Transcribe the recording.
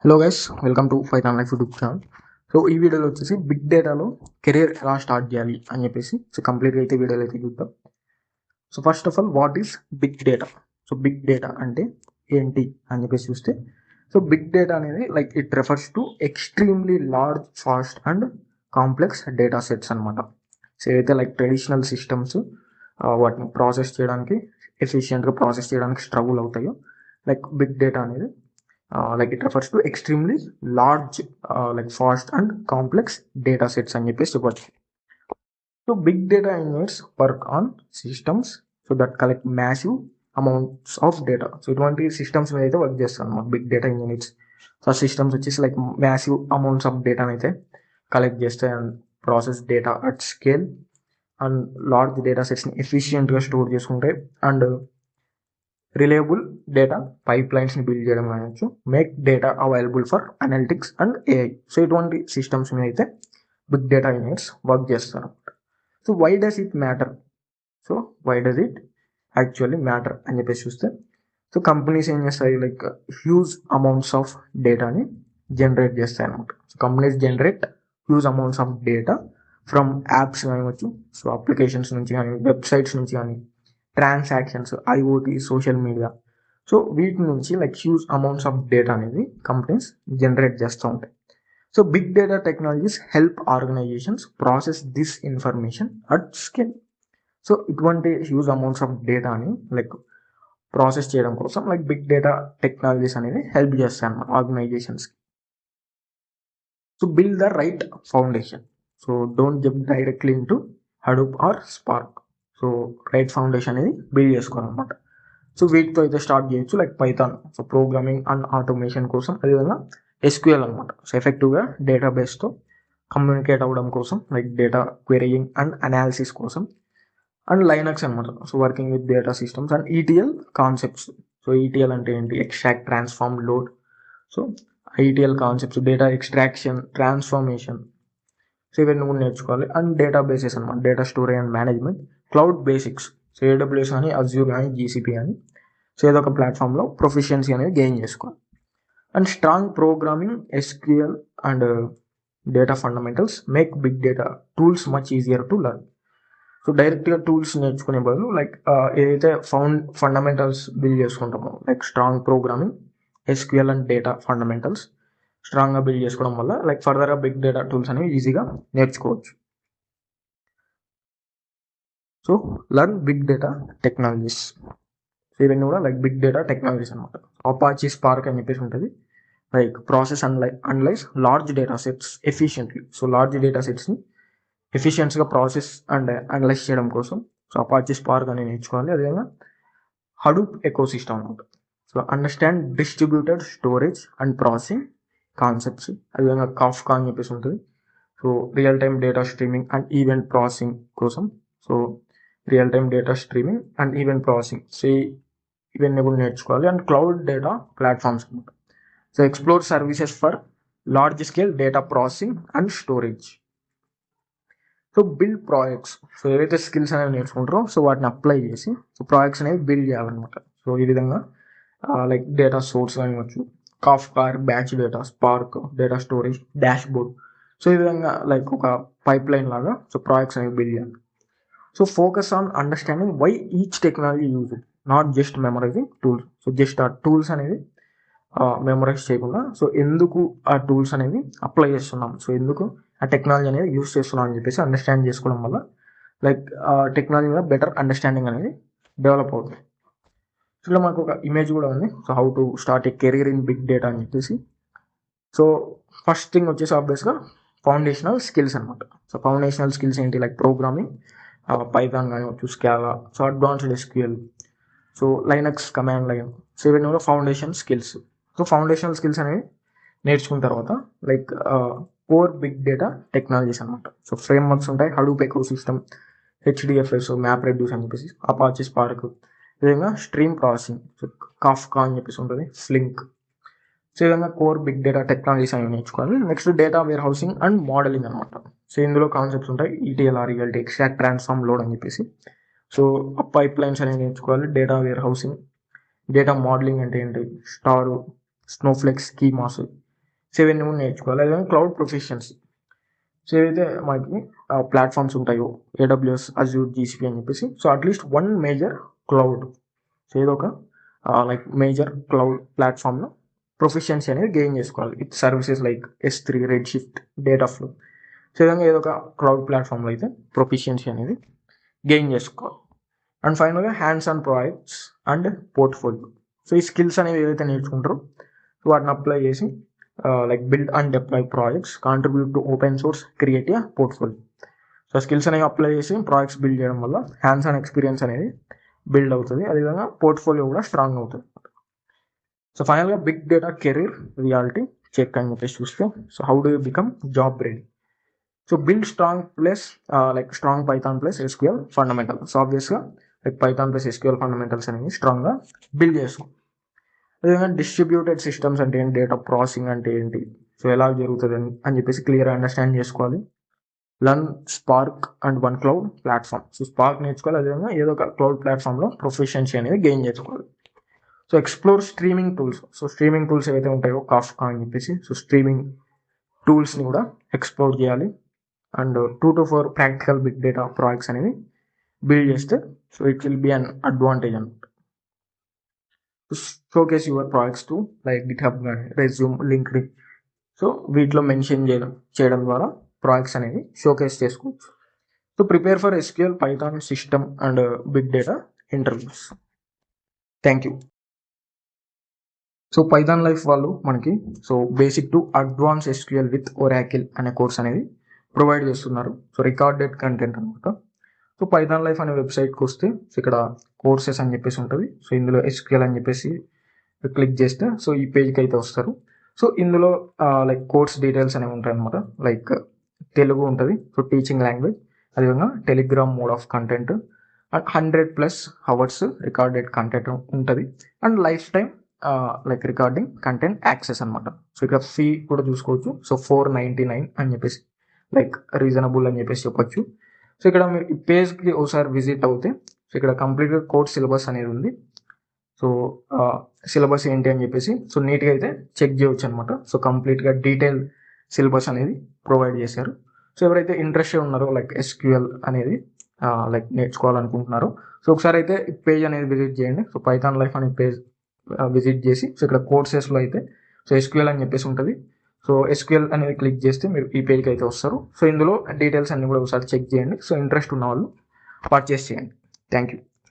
Hello guys, welcome to Python life YouTube channel. So ఈ వీడియోలో వచ్చేసి బిగ్ డేటాలో కెరీర్ ఎలా స్టార్ట్ చేయాలి అని చెప్పేసి కంప్లీట్గా అయితే వీడియోలో అయితే చూద్దాం. So first of all, what is big data? So big data అంటే ఏంటి అని చెప్పేసి చూస్తే, సో బిగ్ డేటా అనేది it refers to extremely large, fast and complex data sets అనమాట. సో ఏదైతే ట్రెడిషనల్ సిస్టమ్స్ వాటిని ప్రాసెస్ చేయడానికి, ఎఫిషియెంట్గా ప్రాసెస్ చేయడానికి స్ట్రగుల్ అవుతాయో, బిగ్ డేటా అనేది it refers to extremely large, fast and complex data sets అని చెప్పేసి చెప్పచ్చు. So big data engineers work on systems that collect massive amounts of data. So ఇటువంటి సిస్టమ్స్ మీద అయితే వర్క్ చేస్తారు అన్నమాట big data engineers. So systems వచ్చేసి massive amounts of డేటాని అయితే కలెక్ట్ చేస్తాయి and process data at scale and large data సెట్స్ని ఎఫిషియెంట్గా స్టోర్ చేసుకుంటాయి అండ్ రిలయబుల్ డేటా పైప్ లైన్స్ని బిల్డ్ చేయడం కావచ్చు, make data available for analytics and AI. So ఇటువంటి సిస్టమ్స్ మీద అయితే బిగ్ డేటా ఇంజనీర్స్ వర్క్ చేస్తారు. So why does it matter? So why does it actually matter అని చెప్పేసి చూస్తే, సో కంపెనీస్ ఏం చేస్తాయి, హ్యూజ్ అమౌంట్స్ ఆఫ్ డేటాని జనరేట్ చేస్తాయి అన్నమాట. So companies generate huge amounts of data from apps కావచ్చు, సో అప్లికేషన్స్ నుంచి కానీ, వెబ్సైట్స్ నుంచి కానీ, transactions, IoT, social media. So వీటి నుంచి హ్యూజ్ అమౌంట్స్ ఆఫ్ డేటా అనేది కంపెనీస్ జనరేట్ చేస్తూ ఉంటాయి. So big data technologies help organizations process this information at scale. So ఇటువంటి హ్యూజ్ అమౌంట్స్ ఆఫ్ డేటాని ప్రాసెస్ చేయడం కోసం బిగ్ డేటా టెక్నాలజీస్ అనేది హెల్ప్ చేస్తాయి అన్నమాట ఆర్గనైజేషన్స్కి. So build the right foundation. So don't jump directly into Hadoop or Spark. So right foundation అనేది build చేసుకోవాలన్నమాట. సో వీటితో అయితే స్టార్ట్ చేయొచ్చు, Python, so programming and automation కోసం, అదేవిధంగా ఎస్క్యూఎల్ అనమాట. సో ఎఫెక్టివ్గా డేటాబేస్తో కమ్యూనికేట్ అవ్వడం కోసం, డేటా క్వెరీయింగ్ అండ్ అనాలిసిస్ కోసం, అండ్ లైనక్స్ అనమాట. So working with data systems and ETL concepts. So ETL అంటే ఏంటి? Extract, transform, load. So ETL concepts, data extraction, transformation, so ఇవన్నీ కూడా నేర్చుకోవాలి. అండ్ డేటా బేసెస్ అనమాట, data storage and management, cloud basics, so AWS కానీ, Azure కానీ, GCP కానీ, so ఏదో ఒక ప్లాట్ఫామ్లో ప్రొఫిషియన్సీ అనేది గెయిన్ చేసుకోవాలి. And strong programming, SQL and data fundamentals make big data tools much easier to learn. So డైరెక్ట్గా టూల్స్ నేర్చుకునే బదులు ఏదైతే ఫండమెంటల్స్ బిల్డ్ చేసుకుంటామో, strong programming, SQL and data fundamentals స్ట్రాంగ్గా బిల్డ్ చేసుకోవడం వల్ల ఫర్దర్గా బిగ్ డేటా టూల్స్ అనేవి ఈజీగా నేర్చుకోవచ్చు. So learn big data technologies. So ఇవన్నీ కూడా బిగ్ డేటా టెక్నాలజీస్ అనమాట. అపాచీ స్పార్క్ అని చెప్పేసి ఉంటుంది, process analyse large data sets efficiently. So large data సెట్స్ని ఎఫిషియెంట్గా ప్రాసెస్ అండ్ అనలైజ్ చేయడం కోసం సో అపాచీ స్పార్క్ అనేది నేర్చుకోవాలి. అదేవిధంగా హడూప్ ఎకో సిస్టమ్ అనమాట. So understand distributed storage and processing concepts. అదేవిధంగా కాఫ్కా అని చెప్పేసి ఉంటుంది, so real time data streaming and event processing కోసం. So real time data streaming and event processing, so ఇవన్నీ కూడా నేర్చుకోవాలి. అండ్ క్లౌడ్ డేటా ప్లాట్ఫామ్స్ అనమాట. So explore services for large scale data processing and storage. So build projects. So ఏవైతే skills అనేవి నేర్చుకుంటారో so వాటిని apply చేసి సో ప్రాజెక్ట్స్ అనేవి బిల్డ్ చేయాలన్నమాట. సో ఈ విధంగా డేటా సోర్స్ కానివచ్చు, Kafka, batch data, Spark, data storage, dashboard. So ఈ విధంగా ఒక పైప్ లైన్ లాగా సో ప్రాజెక్ట్స్ అనేవి బిల్డ్ చేయాలి. So focus on understanding why each technology use it, not just memorising tools. So just ఆ tools అనేవి memorise చేయకుండా so ఎందుకు ఆ టూల్స్ అనేవి అప్లై చేస్తున్నాం, సో ఎందుకు ఆ టెక్నాలజీ అనేది యూజ్ చేస్తున్నాం అని చెప్పేసి అండర్స్టాండ్ చేసుకోవడం వల్ల టెక్నాలజీ మీద బెటర్ అండర్స్టాండింగ్ అనేది డెవలప్ అవుతుంది. సో ఇలా మనకు ఒక ఇమేజ్ కూడా ఉంది, so how to start a career in big data అని చెప్పేసి. సో ఫస్ట్ థింగ్ వచ్చేసి ఆబ్వియస్గా ఫౌండేషనల్ స్కిల్స్ అనమాట. సో ఫౌండేషనల్ స్కిల్స్ ఏంటి? పరోగ్రామింగ్, పైథాన్ కానివచ్చు, Scala, so advanced SQL, so Linux command line. So ఇవన్నీ కూడా foundation skills. So foundational skills అనేవి నేర్చుకున్న తర్వాత కోర్ బిగ్ డేటా టెక్నాలజీస్ అనమాట. సో ఫ్రేమ్వర్క్స్ ఉంటాయి, Hadoop eco system, HDFS, map reduce అని చెప్పేసి, అపాచీ స్పార్క్, విధంగా స్ట్రీమ్ ప్రాసెసింగ్, సో కాఫ్కా అని చెప్పేసి ఉంటుంది, ఫ్లింక్. సో ఈ విధంగా కోర్ బిగ్ డేటా టెక్నాలజీస్ అనేవి నేర్చుకోవాలి. Next data warehousing and modelling అనమాట. సో ఇందులో కాన్సెప్ట్స్ ఉంటాయి, ETL or, reality, extract, transform, load అని చెప్పేసి. సో పైప్ లైన్స్ అనేవి నేర్చుకోవాలి. Data warehousing, data modelling అంటే ఏంటి, స్టారు, స్నోఫ్లెక్స్, స్కీమాస్, సో ఇవన్నీ కూడా నేర్చుకోవాలి. అదే క్లౌడ్ ప్రొఫెషన్సీ. సో ఏవైతే మనకి ప్లాట్ఫామ్స్ ఉంటాయో ఏడబ్ల్యూఎస్, అజ్యూర్, జీసీపీ అని చెప్పేసి, so at least one major cloud, so ఏదో ఒక లైక్ మేజర్ క్లౌడ్ ప్లాట్ఫామ్లో ప్రొఫెషన్సీ అనేది గెయిన్ చేసుకోవాలి. With services like S3, red shift, data flow. So విధంగా ఏదో ఒక క్లౌడ్ ప్లాట్ఫామ్లో అయితే ప్రొఫెషన్సీ అనేది గెయిన్ చేసుకోవాలి. అండ్ ఫైనల్గా hands on projects and portfolio. So ఈ స్కిల్స్ అనేవి ఏదైతే నేర్చుకుంటారో వాటిని అప్లై చేసి like build and deploy projects, contribute to open source, create a portfolio. So skills అనేవి అప్లై చేసి ప్రాజెక్ట్స్ బిల్డ్ చేయడం వల్ల హ్యాండ్స్ ఆన్ ఎక్స్పీరియన్స్ అనేది బిల్డ్ అవుతుంది. అదేవిధంగా పోర్ట్ఫోలియో కూడా స్ట్రాంగ్ అవుతుంది. సో ఫైనల్గా big data career reality check అని చెప్పేసి చూస్తే, so how do you become job ready. So build strong plus like strong Python plus SQL fundamental. So ఆబ్వియస్గా like Python plus SQL fundamentals అనేవి స్ట్రాంగ్గా build చేసుకో. అదేవిధంగా డిస్ట్రిబ్యూటెడ్ సిస్టమ్స్ అంటే ఏంటి, డేటా ప్రాసెసింగ్ అంటే ఏంటి, సో ఎలా జరుగుతుంది అని చెప్పేసి క్లియర్గా అండర్స్టాండ్ చేసుకోవాలి. Learn spark and one cloud platform. So spark నేర్చుకోవాలి. అదేవిధంగా ఏదో ఒక క్లౌడ్ ప్లాట్ఫామ్లో ప్రొఫెషన్సీ అనేది గెయిన్ చేసుకోవాలి. So explore streaming tools. So streaming tools ఏవైతే ఉంటాయో కాఫ్కా అని చెప్పేసి, సో స్ట్రీమింగ్ టూల్స్ని కూడా ఎక్స్ప్లోర్ చేయాలి. And 2 to 4 practical big data projects అనేవి బిల్డ్ చేస్తే so it will be an advantage అనమాట. Showcase your projects to like GitHub కానీ రెజ్యూమ్, లింక్డ్ఇన్. సో వీటిలో మెన్షన్ చేయడం ద్వారా ప్రాజెక్ట్స్ అనేవి షోకేస్ చేసుకోవచ్చు. So prepare for SQL, Python, system and big data interviews. Thank you. So Python life వాళ్ళు మనకి so basic to advance SQL with Oracle అనే course అనేది ప్రొవైడ్ చేస్తున్నారు. సో రికార్డెడ్ కంటెంట్ అనమాట. సో పైథాన్ లైఫ్ అనే వెబ్సైట్కి వస్తే సో ఇక్కడ కోర్సెస్ అని చెప్పేసి ఉంటుంది. సో ఇందులో ఎస్క్యూఎల్ అని చెప్పేసి క్లిక్ చేస్తే సో ఈ పేజ్కి అయితే వస్తారు. సో ఇందులో లైక్ కోర్స్ డీటెయిల్స్ అనేవి ఉంటాయి అనమాట. లైక్ తెలుగు ఉంటుంది, సో టీచింగ్ లాంగ్వేజ్. అదేవిధంగా Telegram mode of content and 100+ hours recorded content ఉంటుంది. And life time like recording content access అనమాట. సో ఇక్కడ ఫీ కూడా చూసుకోవచ్చు. సో 499 అని చెప్పేసి లైక్ రీజనబుల్ అని చెప్పేసి చెప్పొచ్చు. సో ఇక్కడ మీరు ఈ పేజ్కి ఒకసారి విజిట్ అవుతే సో ఇక్కడ కంప్లీట్గా కోర్స్ సిలబస్ అనేది ఉంది. సో సిలబస్ ఏంటి అని చెప్పేసి సో నీట్గా అయితే చెక్ చేయవచ్చు అనమాట. సో కంప్లీట్గా డీటెయిల్ సిలబస్ అనేది ప్రొవైడ్ చేశారు. సో ఎవరైతే ఇంట్రెస్టెడ్ ఉన్నారో లైక్ ఎస్క్యూఎల్ అనేది లైక్ నేర్చుకోవాలనుకుంటున్నారో సో ఒకసారి అయితే ఈ పేజ్ అనేది విజిట్ చేయండి. సో పైథాన్ లైఫ్ అనే పేజ్ విజిట్ చేసి సో ఇక్కడ కోర్సెస్లో అయితే సో ఎస్క్యూఎల్ అని చెప్పేసి ఉంటుంది. సో ఎస్క్యూఎల్ అనేది క్లిక్ చేస్తే మీరు ఈ పేజ్కి అయితే వస్తారు. సో ఇందులో డీటెయిల్స్ అన్ని కూడా ఒకసారి చెక్ చేయండి. సో ఇంట్రెస్ట్ ఉన్న వాళ్ళు పర్చేస్ చేయండి. Thank you.